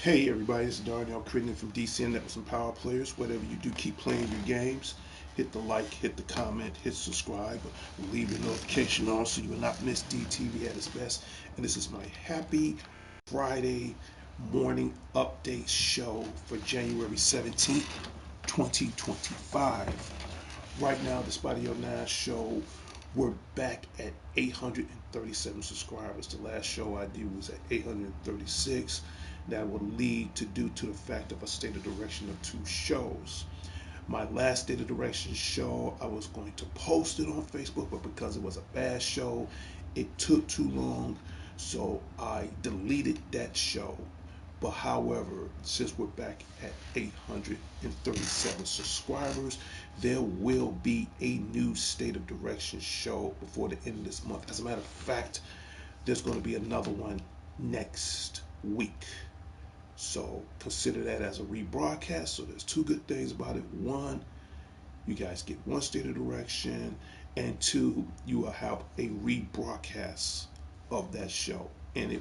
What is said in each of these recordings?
Hey everybody, this is Darnell Crittenden from DCN Networks and Power Players. Whatever you do, keep playing your games. Hit the like, hit the comment, hit subscribe, leave your notification on so you will not miss DTV at its best. And this is my happy Friday morning update show for January 17th, 2025. Right now, the Spotty Up 9 show, we're back at 837 subscribers. The last show I did was at 836. That will lead to due to the fact of a state of direction of 2 shows. My last state of direction show, I was going to post it on Facebook, but because it was a bad show, it took too long, so I deleted that show. But however, since we're back at 837 subscribers, there will be a new State of Direction show before the end of this month. As a matter of fact, there's going to be another one next week. So consider that as a rebroadcast. So there's 2 good things about it. One, you guys get one State of Direction, and 2, you will have a rebroadcast of that show, and in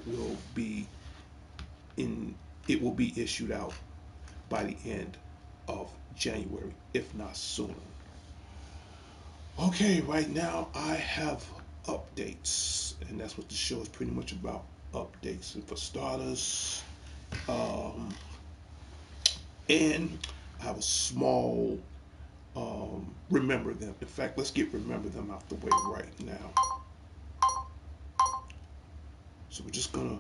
it will be issued out by the end of January, if not sooner. Okay, right now I have updates, and that's what the show is pretty much about, updates. And for starters, um, and I have a small remember them. In fact, let's get remember them out the way right now. So we're just gonna,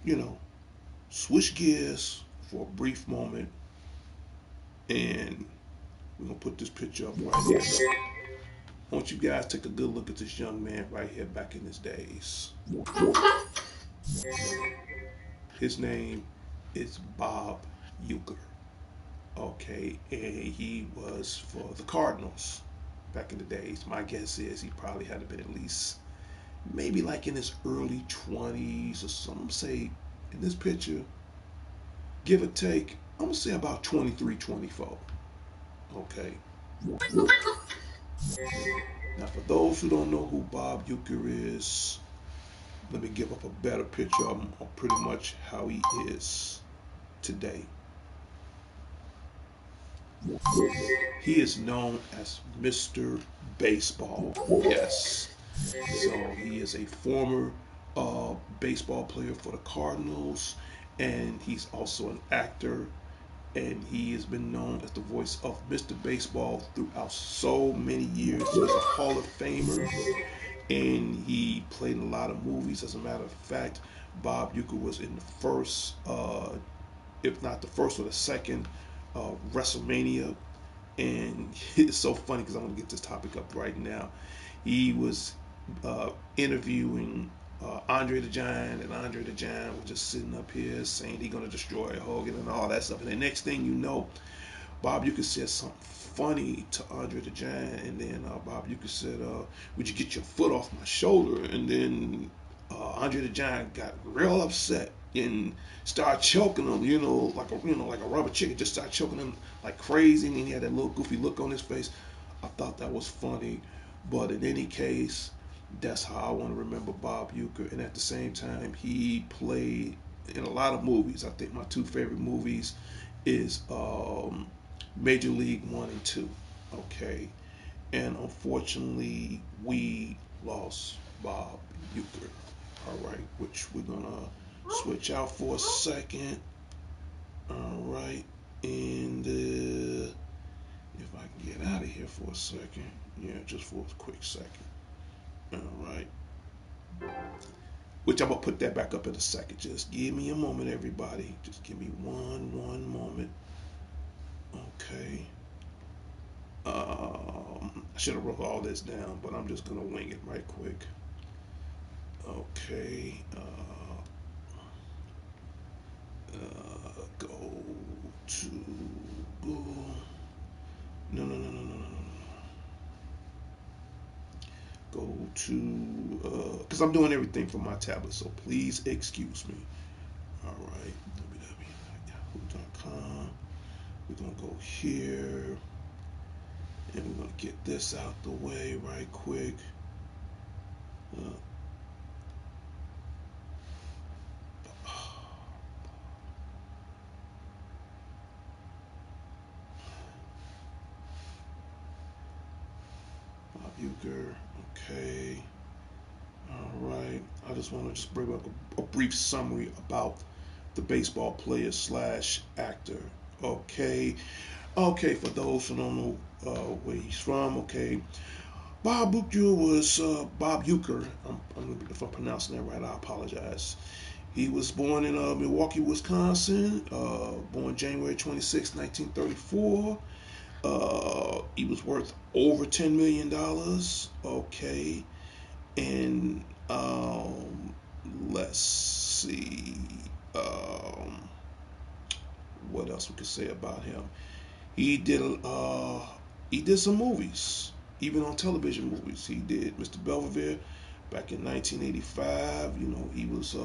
you know, switch gears for a brief moment, and we're gonna put this picture up right here. I want you guys to take a good look at this young man right here back in his days. His name is Bob Uecker. Okay, and he was for the Cardinals back in the days. My guess is he probably had to been at least maybe like in his early 20s or something. Say in this picture, give or take, I'm gonna say about 23, 24. Okay. Now, for those who don't know who Bob Uecker is, let me give up a better picture of him, of pretty much how he is today. He is known as Mr. Baseball. Yes. So he is a former baseball player for the Cardinals, and he's also an actor. And he has been known as the voice of Mr. Baseball throughout so many years. He's a Hall of Famer, and he played in a lot of movies. As a matter of fact, Bob Uecker was in the first, if not the first or the second, WrestleMania. And it's so funny because I'm going to get this topic up right now. He was interviewing Andre the Giant, and Andre the Giant was just sitting up here saying he's going to destroy Hogan and all that stuff. And the next thing you know, Bob Uecker said something funny to Andre the Giant, and then Bob Uecker said, "Would you get your foot off my shoulder?" And then Andre the Giant got real upset and started choking him, like a rubber chicken, just started choking him like crazy. And he had that little goofy look on his face. I thought that was funny, but in any case, that's how I want to remember Bob Uecker. And at the same time, he played in a lot of movies. I think my 2 favorite movies is Major League 1 and 2. Okay, and unfortunately, we lost Bob Uecker. All right, which we're gonna switch out for a second. All right, and if I can get out of here for a second, yeah, just for a quick second. All right, which I'm gonna put that back up in a second. Just give me a moment, everybody. Just give me one moment. Okay. I should have wrote all this down, but I'm just gonna wing it right quick. Okay. Go to Google. No, no, no, no, no, no, no, no. Go to, because I'm doing everything from my tablet, so please excuse me. All right. www.yahoo.com. We're going to go here, and we're going to get this out the way right quick. Uh, Bob Uecker. Okay. All right. I just want to just bring up a brief summary about the baseball player slash actor. Okay. Okay, for those who don't know where he's from, okay. Bob Uecker was Bob Uecker. If I'm pronouncing that right, I apologize. He was born in Milwaukee, Wisconsin. Born January 26, 1934. He was worth over $10 million. Okay, and let's see um, what else we could say about him. He did uh, he did some movies, even on television movies. He did Mr. Belvedere back in 1985. You know, he was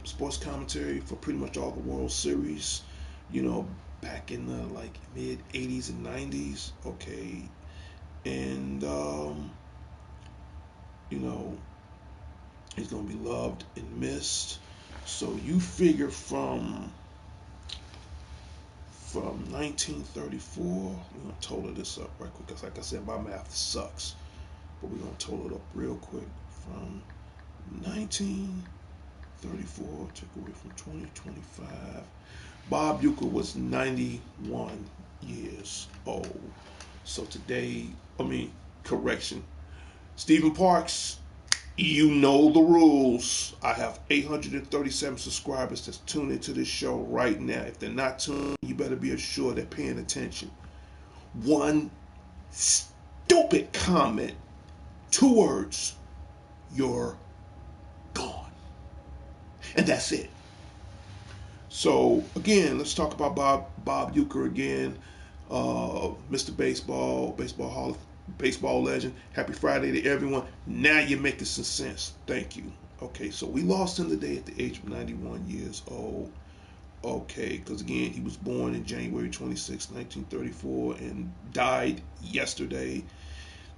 sports commentary for pretty much all the World Series. You know, back in the like mid 80s and 90s. Okay, and you know, he's gonna be loved and missed. So you figure from 1934, we're gonna total this up right quick because, like I said, my math sucks. But we're gonna total it up real quick. From 1934, took away from 2025. Bob Uecker was 91 years old. So today, correction. Stephen Parks, you know the rules. I have 837 subscribers that's tuned into this show right now. If they're not tuned, you better be assured they're paying attention. One stupid comment, 2 words, you're gone. And that's it. So again, let's talk about Bob Uecker again. Mr. Baseball legend. Happy Friday to everyone. Now you're making some sense. Thank you. Okay, so we lost him today at the age of 91 years old. Okay, because again, he was born in January 26, 1934, and died yesterday.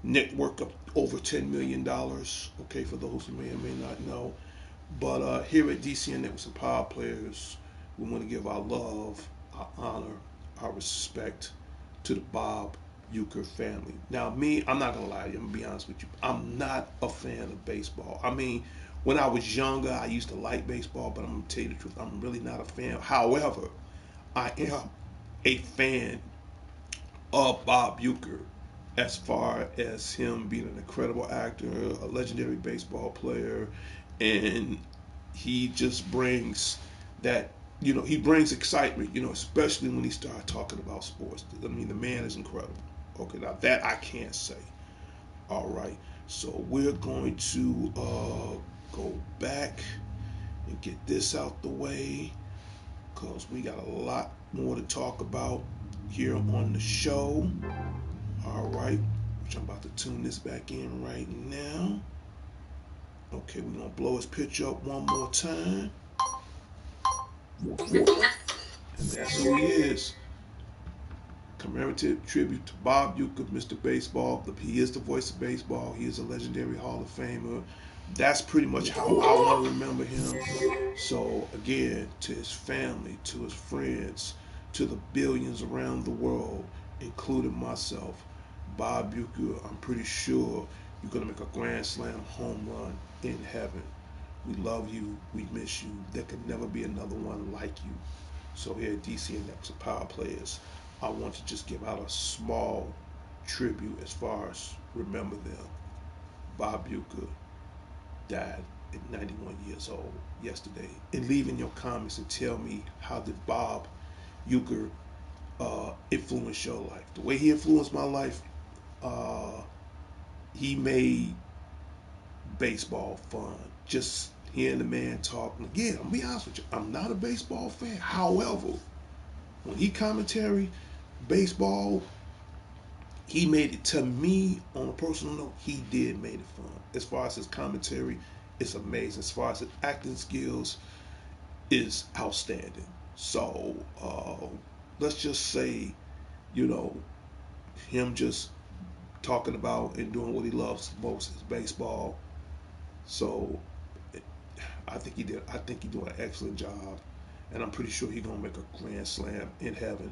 Net worth of over $10 million. Okay, for those who may or may not know. But here at DCN Networks and Power Players, we want to give our love, our honor, our respect to the Bob Uecker family. Now, me, I'm not gonna lie to you. I'm gonna be honest with you. I'm not a fan of baseball. I mean, when I was younger, I used to like baseball, but I'm gonna tell you the truth. I'm really not a fan. However, I am a fan of Bob Uecker as far as him being an incredible actor, a legendary baseball player, and he just brings that, he brings excitement, especially when he starts talking about sports. I mean, the man is incredible. Okay, now that I can't say. All right, so we're going to go back and get this out the way because we got a lot more to talk about here on the show. All right, which I'm about to tune this back in right now. Okay, we're gonna blow his pitch up one more time. And that's who he is. Commemorative tribute to Bob Uecker, Mr. Baseball. He is the voice of baseball. He is a legendary Hall of Famer. That's pretty much how I want to remember him. So again, to his family, to his friends, to the billions around the world, including myself, Bob Uecker, I'm pretty sure you're gonna make a grand slam home run in heaven. We love you. We miss you. There could never be another one like you. So here at DC and Networks of Power Players, I want to just give out a small tribute as far as remember them. Bob Uecker died at 91 years old yesterday. And leave in your comments and tell me how did Bob Uecker influence your life? The way he influenced my life, he made baseball fun. Just hearing the man talk. And again, I'm gonna be honest with you, I'm not a baseball fan. However, when he commentary baseball, he made it, to me, on a personal note, he did made it fun. As far as his commentary, it's amazing. As far as his acting skills, is outstanding. So let's just say, you know, him just talking about and doing what he loves most is baseball. So I think he did. I think he doing an excellent job, and I'm pretty sure he's gonna make a grand slam in heaven,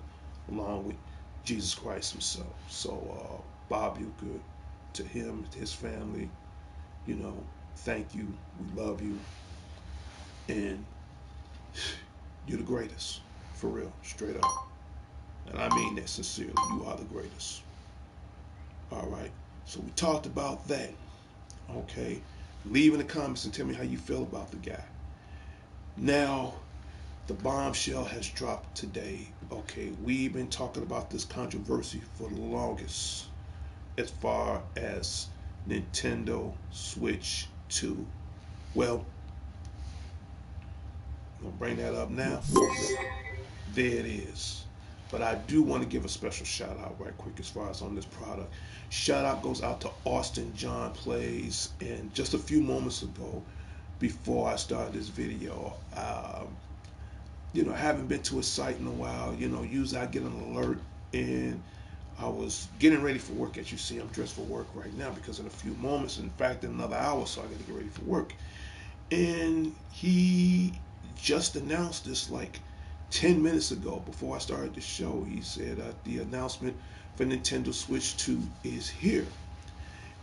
along with Jesus Christ himself. So Bob Uecker, to him, his family, you know, thank you. We love you, and you're the greatest, for real, straight up. And I mean that sincerely. You are the greatest. All right. So we talked about that. Okay. Leave in the comments and tell me how you feel about the guy. Now, the bombshell has dropped today. Okay. We've been talking about this controversy for the longest as far as Nintendo Switch 2. Well, I'm going to bring that up now. There it is. But I do want to give a special shout out right quick as far as on this product. Shout out goes out to Austin John Plays. And just a few moments ago, before I started this video, you know, I haven't been to a site in a while. You know, usually I get an alert, and I was getting ready for work. As you see, I'm dressed for work right now because in a few moments, in fact, in another hour, so I got to get ready for work. And he just announced this like 10 minutes ago before I started the show. He said the announcement for Nintendo Switch 2 is here.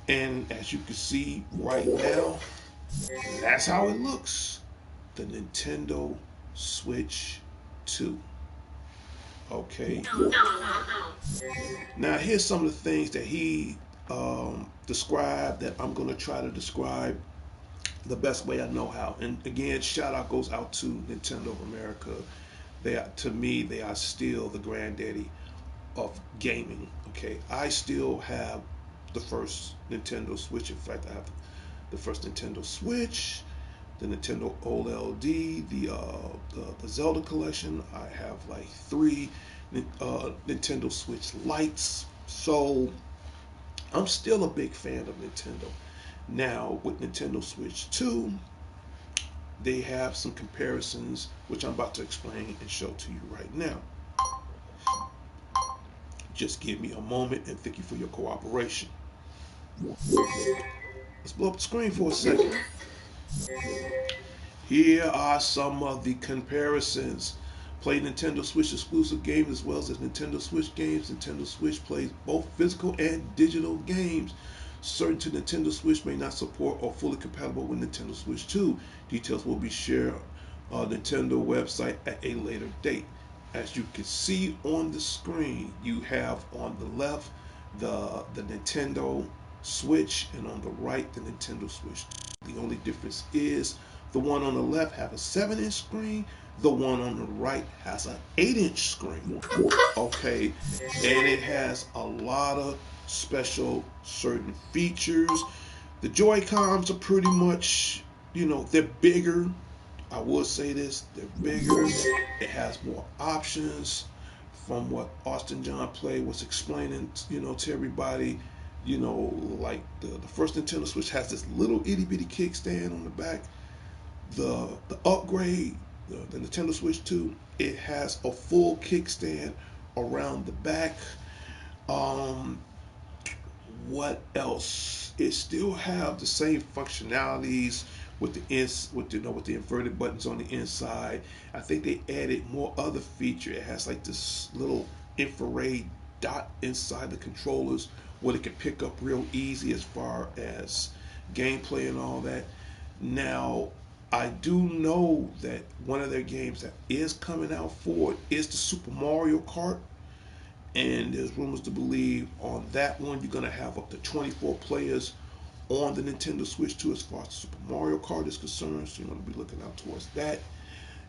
And as you can see right now, that's how it looks. The Nintendo Switch 2. Okay. Now here's some of the things that he described that I'm going to try to describe the best way I know how. And again, shout out goes out to Nintendo of America. They are, to me, they are still the granddaddy of gaming. Okay, I still have the first Nintendo Switch. In fact, I have the first Nintendo Switch, the Nintendo OLED, the Zelda collection. I have like three Nintendo Switch lights. So I'm still a big fan of Nintendo. Now with Nintendo Switch 2, they have some comparisons which I'm about to explain and show to you right now. Just give me a moment and thank you for your cooperation. Let's blow up the screen for a second. Here are some of the comparisons. Play Nintendo Switch exclusive games as well as Nintendo Switch games. Nintendo Switch plays both physical and digital games. Certain to Nintendo Switch may not support or fully compatible with Nintendo Switch 2. Details will be shared on Nintendo website at a later date. As you can see on the screen, you have on the left the Nintendo Switch and on the right the Nintendo Switch. The only difference is the one on the left has a 7-inch screen. The one on the right has an 8-inch screen. Okay, and it has a lot of special certain features. The Joy Cons are pretty much, you know, they're bigger. I will say this, they're bigger. It has more options. From what Austin John Play was explaining, you know, to everybody, you know, like the first Nintendo Switch has this little itty bitty kickstand on the back. The upgrade, the Nintendo Switch 2, it has a full kickstand around the back. Um, what else? It still have the same functionalities with with the inverted buttons on the inside. I think they added more other feature. It has like this little infrared dot inside the controllers where it can pick up real easy as far as gameplay and all that. Now, I do know that one of their games that is coming out for it is the Super Mario Kart. And there's rumors to believe on that one you're going to have up to 24 players on the Nintendo Switch 2 as far as Super Mario Kart is concerned. So you want to be looking out towards that.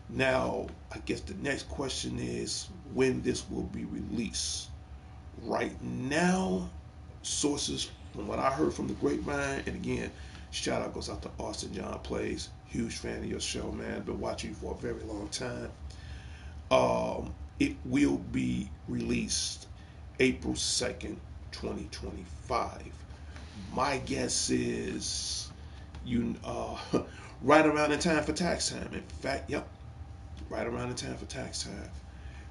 Now, I guess the next question is when this will be released. Right now, sources from what I heard from the grapevine, and again, Shout out goes out to Austin John Plays. Huge fan of your show, man. Been watching you for a very long time. It will be released April 2nd, 2025. My guess is right around the time for tax time. In fact, yep, right around the time for tax time.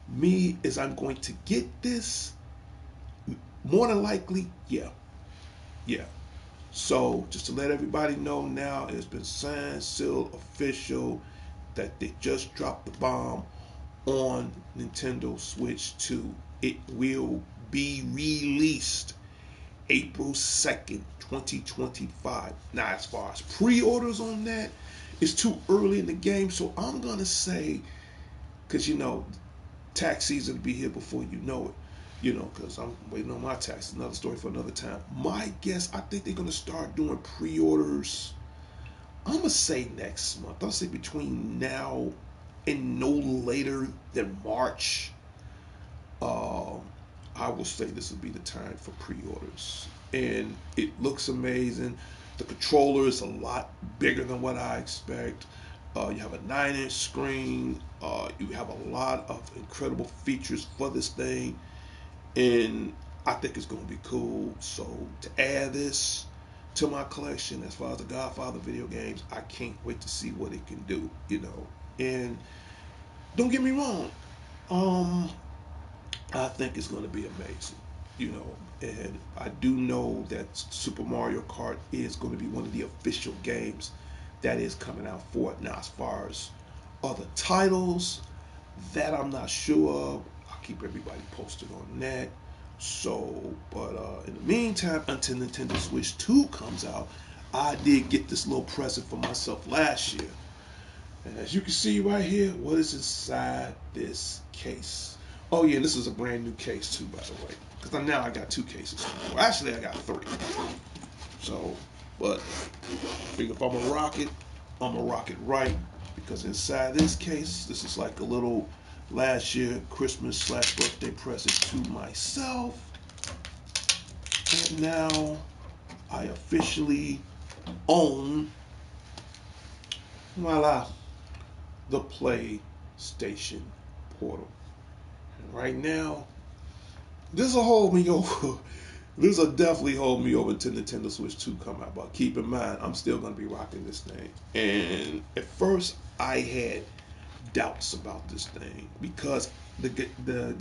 Me, is I'm going to get this more than likely, yeah. Yeah. So just to let everybody know now, it's been signed, sealed, official that they just dropped the bomb on Nintendo Switch 2. It will be released April 2nd, 2025. Now, as far as pre-orders on that, it's too early in the game, so I'm going to say, because tax season will be here before you know it. Because I'm waiting on my tax. Another story for another time. My guess, I think they're going to start doing pre-orders, I'm going to say next month. I'll say between now and no later than March. I will say this will be the time for pre-orders. And it looks amazing. The controller is a lot bigger than what I expect. You have a 9-inch screen. You have a lot of incredible features for this thing. And I think it's going to be cool. So to add this to my collection as far as the Godfather video games, I can't wait to see what it can do, And don't get me wrong, I think it's going to be amazing, And I do know that Super Mario Kart is going to be one of the official games that is coming out for it. Now, as far as other titles, that I'm not sure of. I'll keep everybody posted on that. So, but in the meantime, until Nintendo Switch 2 comes out, I did get this little present for myself last year. And as you can see right here, what is inside this case? Oh yeah, this is a brand new case too, by the way. Because now I got 2 cases. Well, actually, I got 3. So, but I figure if I'm gonna rock it, I'm gonna rock it right. Because inside this case, this is like a little last year Christmas/birthday present to myself. And now I officially own, voila, the PlayStation Portal. And right now, this will hold me over. This will definitely hold me over until Nintendo Switch 2 come out. But keep in mind, I'm still going to be rocking this thing. And at first, I had doubts about this thing because the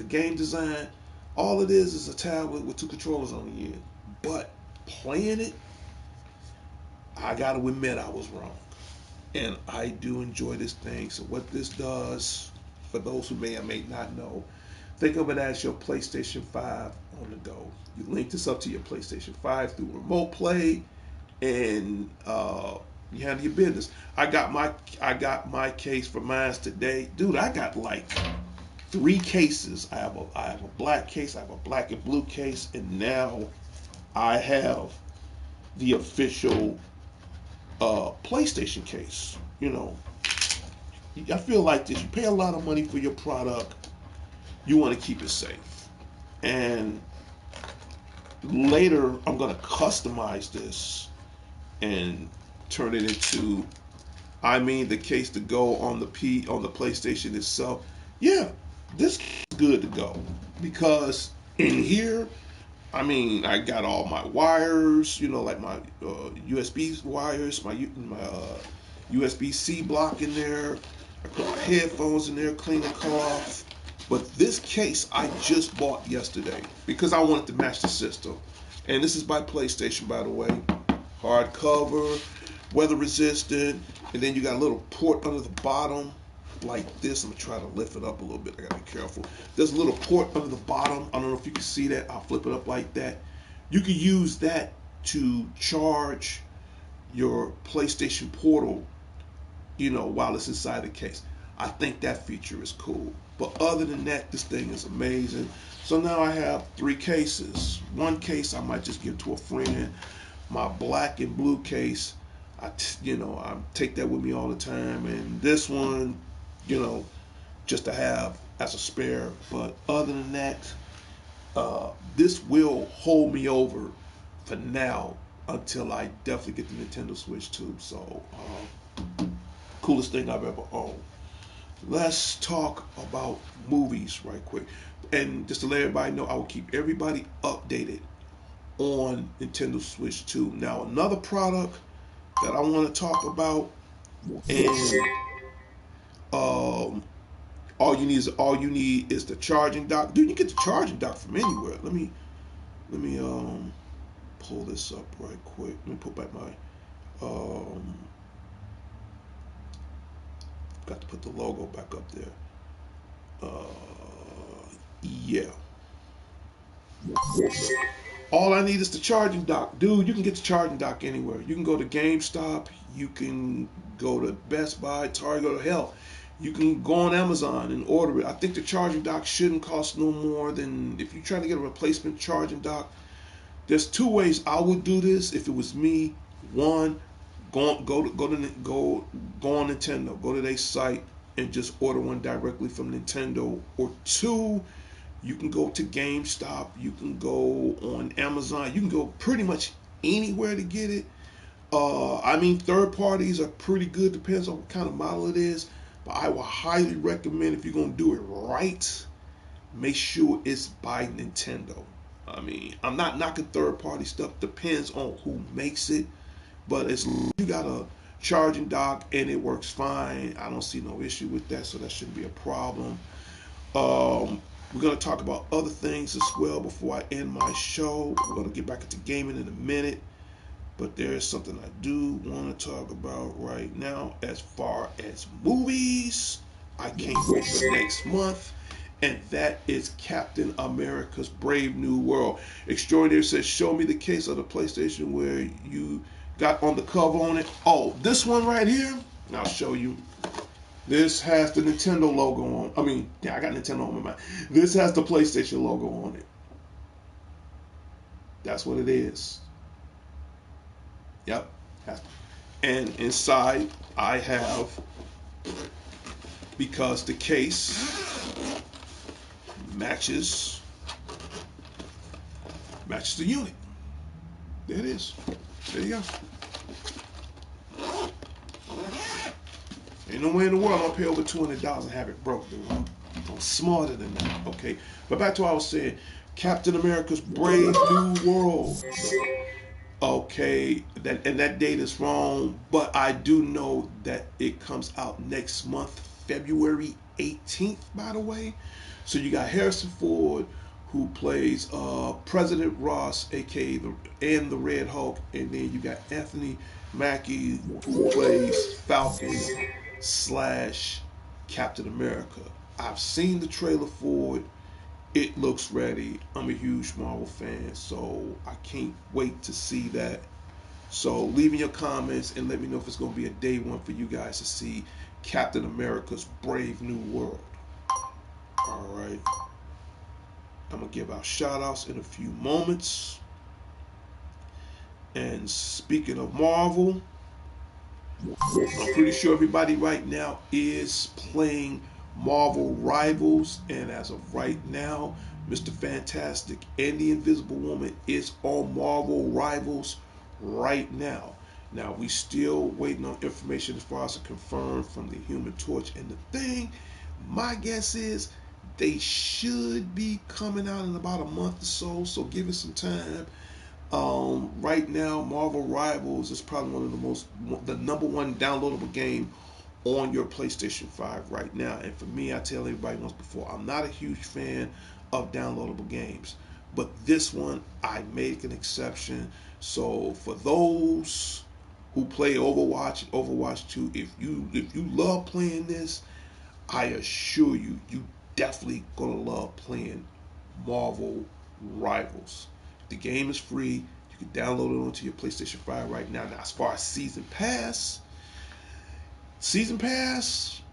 game design, all it is a tablet with 2 controllers on the end. But playing it, I got to admit I was wrong. And I do enjoy this thing. So what this does, for those who may or may not know, think of it as your PlayStation 5 on the go. You link this up to your PlayStation 5 through remote play, and you handle your business. I got my case for mine today, dude. I got like 3 cases. I have a black case, I have a black and blue case, and now I have the official PlayStation case. I feel like this. You pay a lot of money for your product. You want to keep it safe. And later, I'm going to customize this and turn it into, the case to go on the PlayStation itself. Yeah, this is good to go because in here, I got all my wires, like my USB wires, my USB-C block in there. I put my headphones in there, clean the cloth. But this case I just bought yesterday because I wanted to match the system. And this is by PlayStation, by the way. Hardcover, weather resistant, and then you got a little port under the bottom like this. I'm gonna try to lift it up a little bit. I gotta be careful. There's a little port under the bottom. I don't know if you can see that. I'll flip it up like that. You can use that to charge your PlayStation Portal, while it's inside the case. I think that feature is cool. But other than that, this thing is amazing. So now I have 3 cases. One case I might just give to a friend. My black and blue case, I take that with me all the time. And this one, just to have as a spare. But other than that, this will hold me over for now until I definitely get the Nintendo Switch too. So, coolest thing I've ever owned. Let's talk about movies right quick. And just to let everybody know, I will keep everybody updated on Nintendo Switch 2. Now, another product that I want to talk about, and um, all you need is the charging dock. Dude, you get the charging dock from anywhere. Let me pull this up right quick. Let me put back my got to put the logo back up there. Yeah. All I need is the charging dock. Dude, you can get the charging dock anywhere. You can go to GameStop. You can go to Best Buy, Target, or hell, you can go on Amazon and order it. I think the charging dock shouldn't cost no more than, if you're trying to get a replacement charging dock, there's two ways I would do this if it was me. One, go on Nintendo, go to their site and just order one directly from Nintendo. Or two, you can go to GameStop, you can go on Amazon, you can go pretty much anywhere to get it. I mean, third parties are pretty good, depends on what kind of model it is. But I would highly recommend, if you're gonna do it right, make sure it's by Nintendo. I mean, I'm not knocking third party stuff, depends on who makes it. But as long as you got a charging dock and it works fine, I don't see no issue with that, so that shouldn't be a problem. We're going to talk about other things as well before I end my show. We're going to get back into gaming in a minute, but there is something I do want to talk about right now. As far as movies, I can't wait for next month, and that is Captain America's Brave New World. Extraordinary says, show me the case of the PlayStation where you got on the cover on it. Oh, this one right here, I'll show you. This has the Nintendo logo on. I mean, yeah, I got Nintendo on my mind. This has the PlayStation logo on it. That's what it is. Yep. And inside, I have, because the case matches the unit. There it is. There you go. Ain't no way in the world I'll pay over $200 and have it broke, dude. I'm smarter than that, okay? But back to what I was saying. Captain America's Brave New World. Okay, that date is wrong, but I do know that it comes out next month, February 18th, by the way. So you got Harrison Ford, who plays President Ross, aka the Red Hulk, and then you got Anthony Mackie, who plays Falcon / Captain America. I've seen the trailer for it. It looks ready. I'm a huge Marvel fan, so I can't wait to see that. So leave me your comments and let me know if it's going to be a day one for you guys to see Captain America's Brave New World. All right. I'm going to give out shout outs in a few moments. And speaking of Marvel, I'm pretty sure everybody right now is playing Marvel Rivals, and as of right now, Mr. Fantastic and the Invisible Woman is on Marvel Rivals right now. Now, we still waiting on information as far as to confirm from the Human Torch and the Thing. My guess is they should be coming out in about a month or so give it some time. Right now, Marvel Rivals is probably the number one downloadable game on your PlayStation 5 right now. And for me, I tell everybody once before, I'm not a huge fan of downloadable games, but this one I make an exception. So for those who play Overwatch and Overwatch 2, if you love playing this, I assure you, you definitely gonna love playing Marvel Rivals. The game is free. You can download it onto your PlayStation 5 right now. Now, as far as Season Pass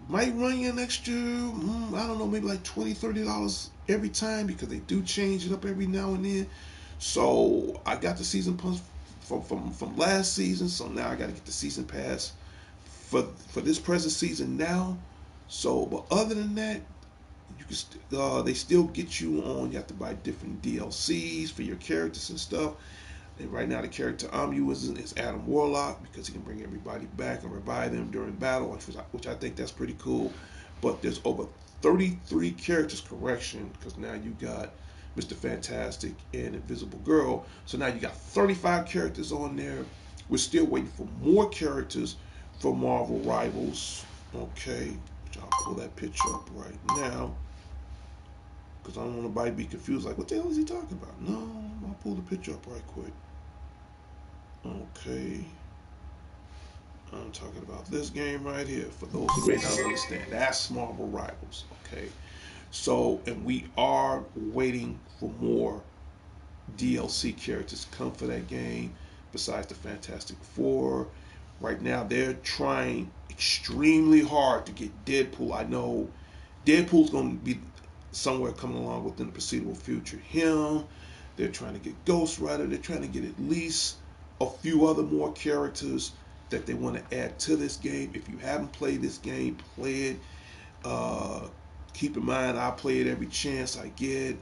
might run you an extra, I don't know, maybe like $20, $30 every time, because they do change it up every now and then. So I got the Season Pass from last season, so now I got to get the Season Pass for this present season now. So, but other than that, you can they still get you on. You have to buy different DLCs for your characters and stuff. And right now, the character I'm using is Adam Warlock because he can bring everybody back and revive them during battle, which I think that's pretty cool. But there's over 33 characters, correction, because now you got Mr. Fantastic and Invisible Girl. So now you got 35 characters on there. We're still waiting for more characters for Marvel Rivals. Okay, I'll pull that picture up right now because I don't want nobody to be confused. Like, what the hell is he talking about? No, I'll pull the picture up right quick. Okay, I'm talking about this game right here. For those who may not understand, that's Marvel Rivals. Okay, so and we are waiting for more DLC characters to come for that game. Besides the Fantastic Four, right now they're trying extremely hard to get Deadpool. I know Deadpool's going to be somewhere coming along within the foreseeable future. Him, they're trying to get Ghost Rider. They're trying to get at least a few other more characters that they want to add to this game. If you haven't played this game, play it. Keep in mind, I play it every chance I get,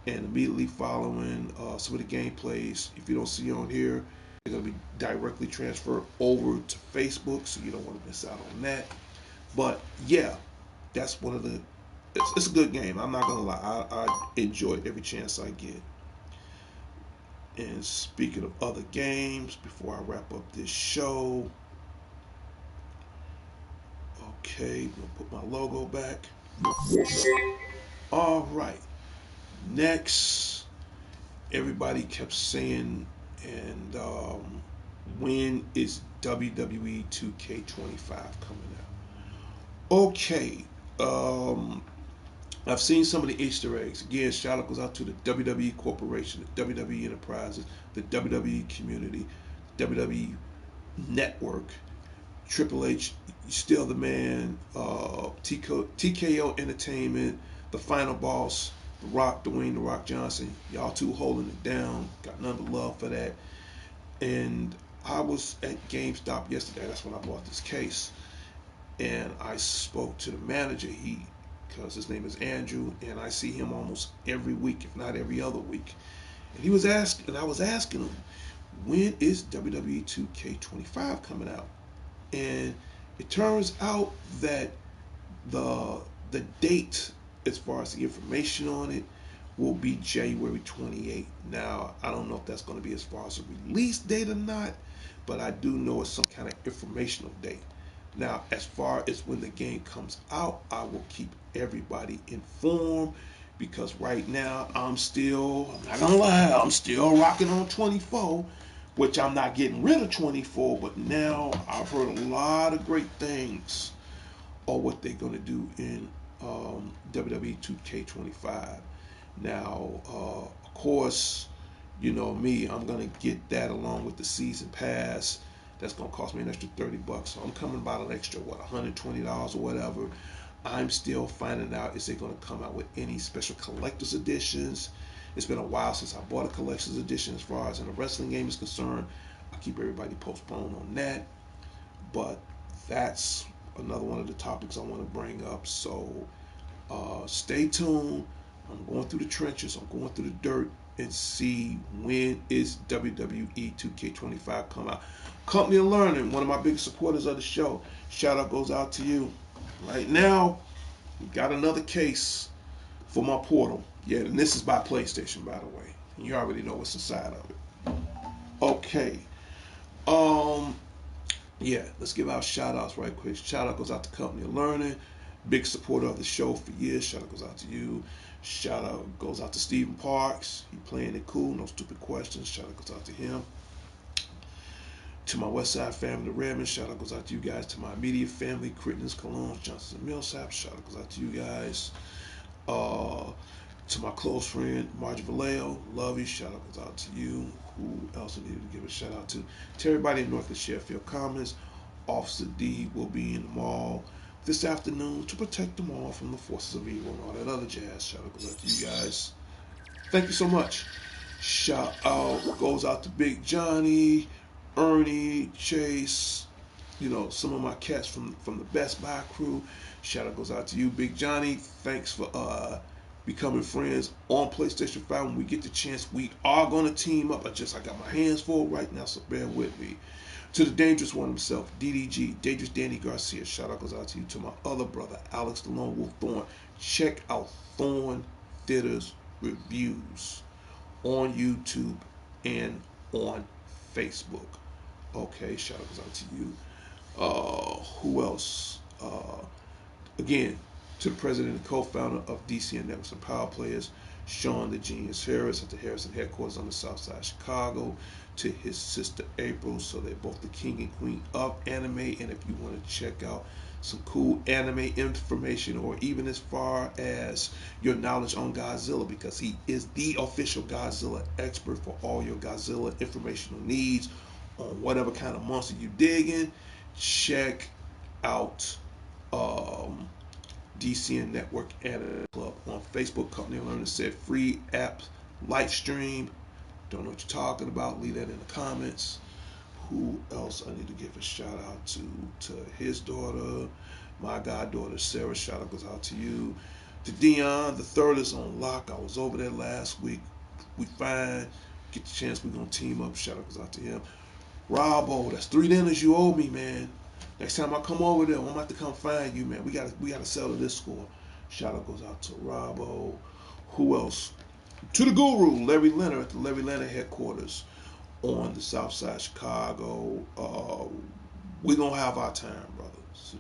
and immediately following some of the gameplays, if you don't see on here, they're going to be directly transferred over to Facebook, so you don't want to miss out on that. But yeah, that's one of the. It's a good game. I'm not gonna lie. I enjoy it every chance I get. And speaking of other games, before I wrap up this show, okay, I'm gonna put my logo back. All right. Next, everybody kept saying, and when is WWE 2K25 coming out? Okay. Um, I've seen some of the Easter eggs. Again, shout out goes out to the WWE Corporation, the WWE Enterprises, the WWE Community, WWE Network, Triple H, Still the Man, TKO Entertainment, The Final Boss, The Rock, Dwayne The Rock Johnson. Y'all two holding it down. Got none but love for that. And I was at GameStop yesterday. That's when I bought this case. And I spoke to the manager. Because his name is Andrew, and I see him almost every week, if not every other week. And he was asking, and I was asking him, when is WWE 2K25 coming out? And it turns out that the the date, as far as the information on it, will be January 28th. Now, I don't know if that's going to be as far as a release date or not, but I do know it's some kind of informational date. Now, as far as when the game comes out, I will keep everybody informed because right now I'm not gonna lie, I'm still rocking on 24, which I'm not getting rid of 24, but now I've heard a lot of great things on what they're gonna do in WWE 2K25. Now, of course, you know me, I'm gonna get that along with the season pass. That's gonna cost me an extra $30. So I'm coming about an extra $120 or whatever. I'm still finding out, is it gonna come out with any special collector's editions? It's been a while since I bought a collector's edition as far as in a wrestling game is concerned. I keep everybody postponed on that. But that's another one of the topics I want to bring up. So stay tuned. I'm going through the trenches. I'm going through the dirt and see when is WWE 2K25 come out. Company of Learning, one of my biggest supporters of the show. Shout out goes out to you. Right now, we got another case for my portal. Yeah, and this is by PlayStation, by the way. You already know what's inside of it. Okay. Um, yeah, let's give out shout outs right quick. Shout out goes out to Company of Learning, big supporter of the show for years. Shout out goes out to you. Shout out goes out to Stephen Parks. He playing it cool, no stupid questions. Shout out goes out to him. To my West Side family, the Redmond, shout out goes out to you guys. To my immediate family, Crittens, Colognes, Johnson, and Millsap, shout out goes out to you guys. Uh, to my close friend, Margie Vallejo, love you, shout out goes out to you. Who else I needed to give a shout out to? To everybody in North and Sheffield Commons. Officer D will be in the mall this afternoon to protect them all from the forces of evil and all that other jazz. Shout out goes out to you guys. Thank you so much. Shout out goes out to Big Johnny, Ernie, Chase, you know, some of my cats from the Best Buy crew. Shout out goes out to you, Big Johnny. Thanks for becoming friends on PlayStation 5 when we get the chance. We are going to team up. I got my hands full right now, so bear with me. To the Dangerous One himself, DDG, Dangerous Danny Garcia, shout out goes out to you. To my other brother, Alex the Lone Wolf Thorn, check out Thorn Theaters Reviews on YouTube and on Facebook. Okay, shout out goes out to you. Who else? Again, to the president and co-founder of DCN Networks and Power Players, Sean the Genius Harris at the Harrison headquarters on the south side of Chicago, to his sister April, so they're both the king and queen of anime. And if you want to check out some cool anime information, or even as far as your knowledge on Godzilla, because he is the official Godzilla expert for all your Godzilla informational needs on whatever kind of monster you dig in, check out DCN Network Anime Club on Facebook. Company Learner said free app live stream. Don't know what you're talking about. Leave that in the comments. Who else I need to give a shout out to his daughter, my goddaughter Sarah. Shout out goes out to you. To Dion, the third is on lock. I was over there last week. We fine. Get the chance, we're gonna team up. Shout out goes out to him. Robbo, that's 3 dinners you owe me, man. Next time I come over there, I'm about to come find you, man. We gotta settle this score. Shout out goes out to Robbo. Who else? To the guru, Larry Leonard at the Larry Leonard headquarters on the south side of Chicago. We're gonna have our time, brother. So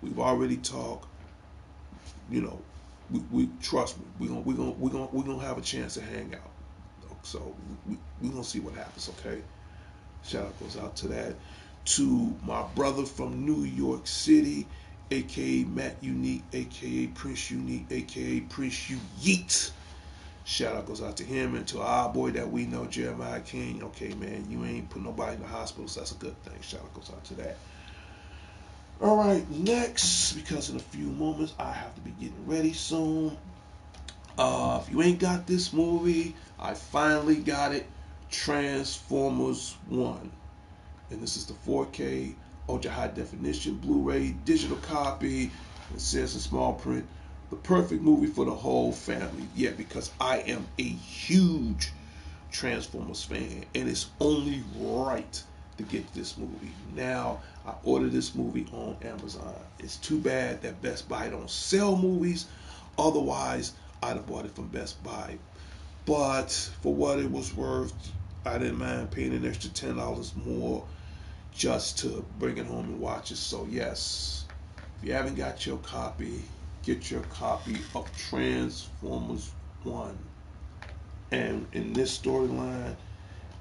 we've already talked. You know, we trust me. We're gonna have a chance to hang out. So we're gonna see what happens, okay? Shout out goes out to that. To my brother from New York City, aka Matt Unique, aka Prince Unique, aka Prince You Yeet. Shout out goes out to him, and to our boy that we know, Jeremiah King. Okay, man, you ain't put nobody in the hospital, so that's a good thing. Shout out goes out to that. All right, next, because in a few moments I have to be getting ready soon. If you ain't got this movie, I finally got it. Transformers 1. And this is the 4K ultra high definition Blu-ray digital copy. It says in small print, the perfect movie for the whole family. Yeah, because I am a huge Transformers fan, and it's only right to get this movie. Now, I ordered this movie on Amazon. It's too bad that Best Buy don't sell movies. Otherwise, I'd have bought it from Best Buy. But for what it was worth, I didn't mind paying an extra $10 more just to bring it home and watch it. So yes, if you haven't got your copy, get your copy of Transformers 1. And in this storyline,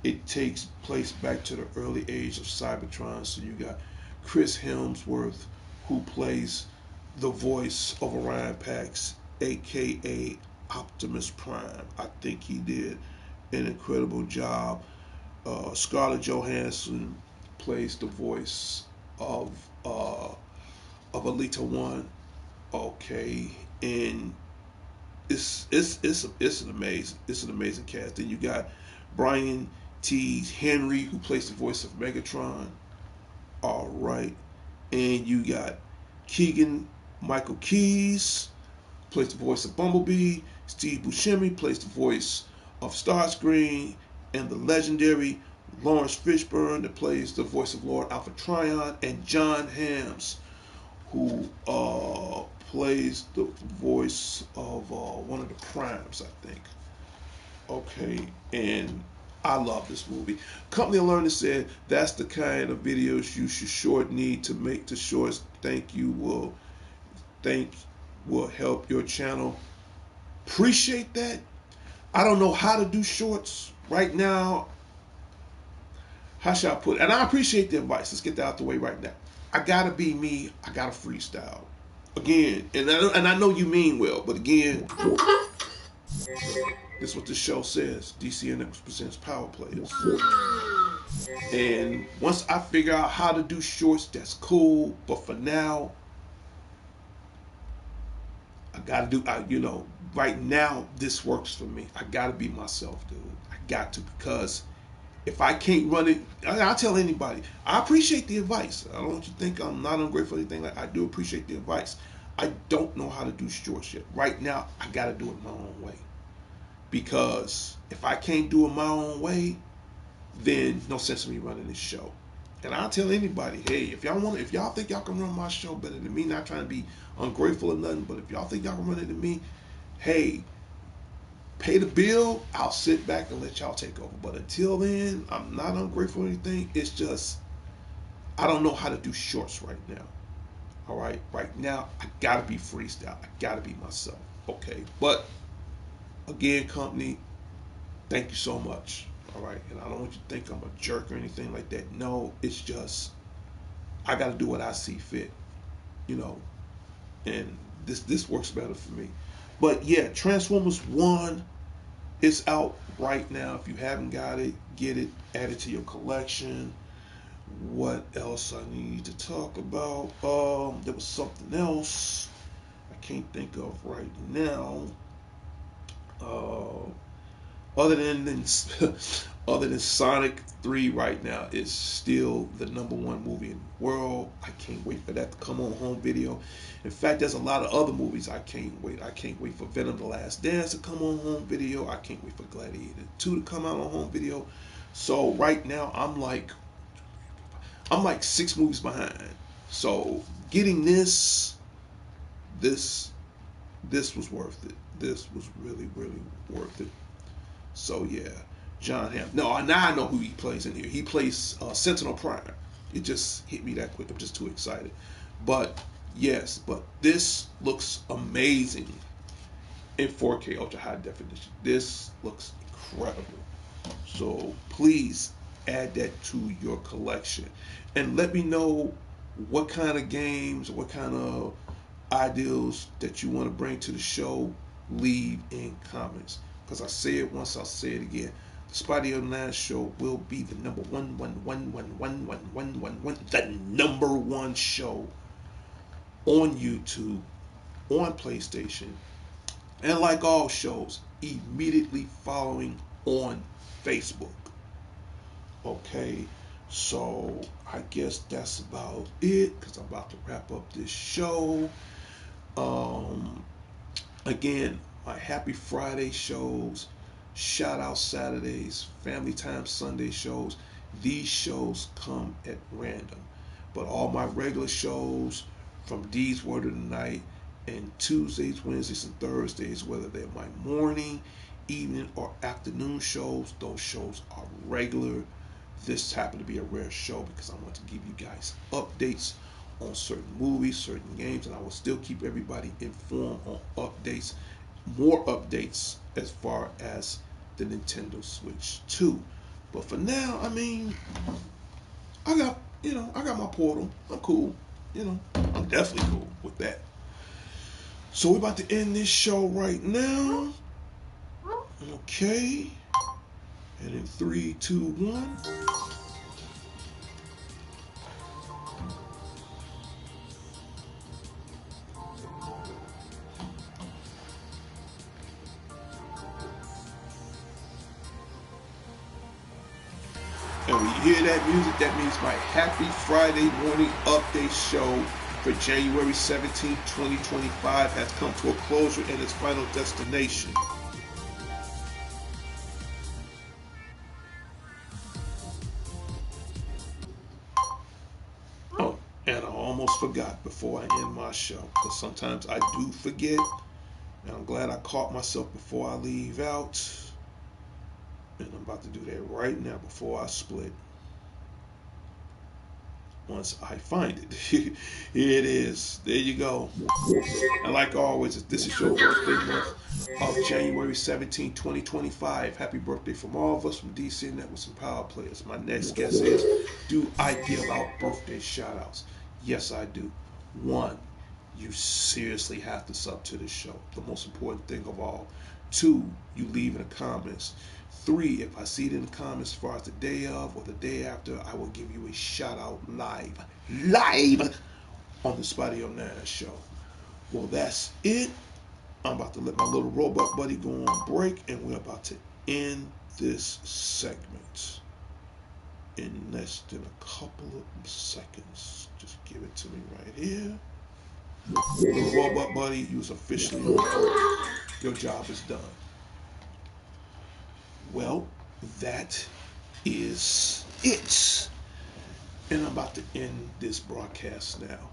it takes place back to the early age of Cybertron. So you got Chris Hemsworth, who plays the voice of Orion Pax, aka Optimus Prime. I think he did an incredible job. Scarlett Johansson plays the voice of Alita 1. Okay, and it's an amazing cast. Then you got Brian T. Henry, who plays the voice of Megatron. All right, and you got Keegan Michael Keyes, plays the voice of Bumblebee. Steve Buscemi plays the voice of Starscream, and the legendary Lawrence Fishburne that plays the voice of Lord Alpha Trion, and John Hams, who plays the voice of one of the Primes, I think. Okay, and I love this movie. Company Learner said that's the kind of videos you should need to make. The shorts will help your channel. Appreciate that. I don't know how to do shorts right now. How should I put it? And I appreciate the advice. Let's get that out the way right now. I gotta be me. I gotta freestyle. Again, and I know you mean well, but again, this is what the show says. DCN presents Power Players. And once I figure out how to do shorts, that's cool. But for now, I gotta do. Right now, this works for me. I gotta be myself, dude. I got to, because if I can't run it, I'll tell anybody. I appreciate the advice. I don't want you to think I'm not ungrateful or anything. Like, I do appreciate the advice. I don't know how to do shorts yet. Right now, I got to do it my own way. Because if I can't do it my own way, then no sense in me running this show. And I'll tell anybody, hey, if y'all think y'all can run my show better than me, not trying to be ungrateful or nothing, but if y'all think y'all can run it than me, hey, pay the bill. I'll sit back and let y'all take over. But until then, I'm not ungrateful or anything. It's just I don't know how to do shorts right now. All right, right now I gotta be freestyle. I gotta be myself. Okay, but again, company, thank you so much. All right, and I don't want you to think I'm a jerk or anything like that. No, it's just I got to do what I see fit, you know, and this works better for me. But yeah, Transformers One is out right now. If you haven't got it, get it, add it to your collection. What else I need to talk about? There was something else I can't think of right now. Uh, other than other than Sonic 3 right now is still the number one movie in the world. I can't wait for that to come on home video. In fact, there's a lot of other movies I can't wait. I can't wait for Venom: The Last Dance to come on home video. I can't wait for Gladiator 2 to come out on home video. So right now I'm like 6 movies behind. So getting this this was worth it. This was really, really worth it. So yeah, John Hamm. No, now I know who he plays in here. He plays Sentinel Prime. It just hit me that quick. I'm just too excited. But yes, but this looks amazing in 4K ultra high definition. This looks incredible. So please add that to your collection, and let me know what kind of games, what kind of ideals that you want to bring to the show. Leave in comments. Because I say it once, I'll say it again. The Spotty Online Show will be the number one show on YouTube, on PlayStation, and like all shows, immediately following on Facebook. Okay, so I guess that's about it because I'm about to wrap up this show. Um, Again, my Happy Friday shows, shout out Saturdays, Family Time Sunday shows. These shows come at random. But all my regular shows from D's Word of the Night and Tuesdays, Wednesdays, and Thursdays, whether they're my morning, evening, or afternoon shows, those shows are regular. This happened to be a rare show because I want to give you guys updates on certain movies, certain games, and I will still keep everybody informed on updates, more updates as far as the Nintendo Switch 2. But for now, I mean, I got my Portal. I'm cool. I'm definitely cool with that. So we're about to end this show right now. Okay. And in 3, 2, 1. And when you hear that music, that means my Happy Friday morning update show for January 17, 2025 has come to a closure and its final destination. Oh, and I almost forgot before I end my show, because sometimes I do forget, and I'm glad I caught myself before I leave out. And I'm about to do that right now before I split. Once I find it. Here it is. There you go. And like always, this is your birthday month of January 17, 2025. Happy birthday from all of us from DC Networks and Power Players. My next guest is, do I give out birthday shout outs? Yes, I do. One, you seriously have to sub to the show. The most important thing of all. Two, you leave in the comments. Three, if I see it in the comments as far as the day of or the day after, I will give you a shout out live on the Spotty Online Show. Well, that's it. I'm about to let my little robot buddy go on break, and we're about to end this segment in less than a couple of seconds. Just give it to me right here. Little robot buddy, you was officially on board. Your job is done. Well, that is it. And I'm about to end this broadcast now.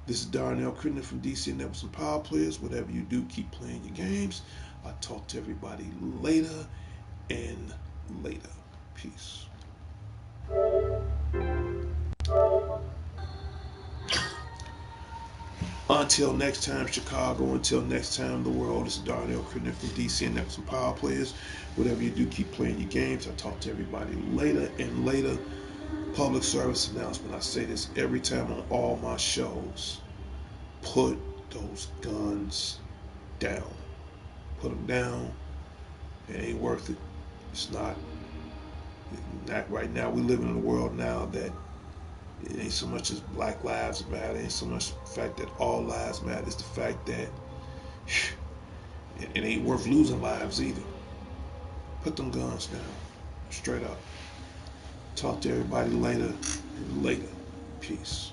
This is Darnell Crittenden from DC Networks and Power Players. Whatever you do, keep playing your games. I'll talk to everybody later and later. Peace. Until next time, Chicago. Until next time, the world. This is Darnell Crittenden from DC and Networks and Power Players. Whatever you do, keep playing your games. I'll talk to everybody later and later. Public service announcement. I say this every time on all my shows. Put those guns down. Put them down. It ain't worth it. It's not. Not right now. We live in a world now that it ain't so much as Black Lives Matter. It ain't so much the fact that all lives matter. It's the fact that it ain't worth losing lives either. Put them guns down. Straight up. Talk to everybody later and later. Peace.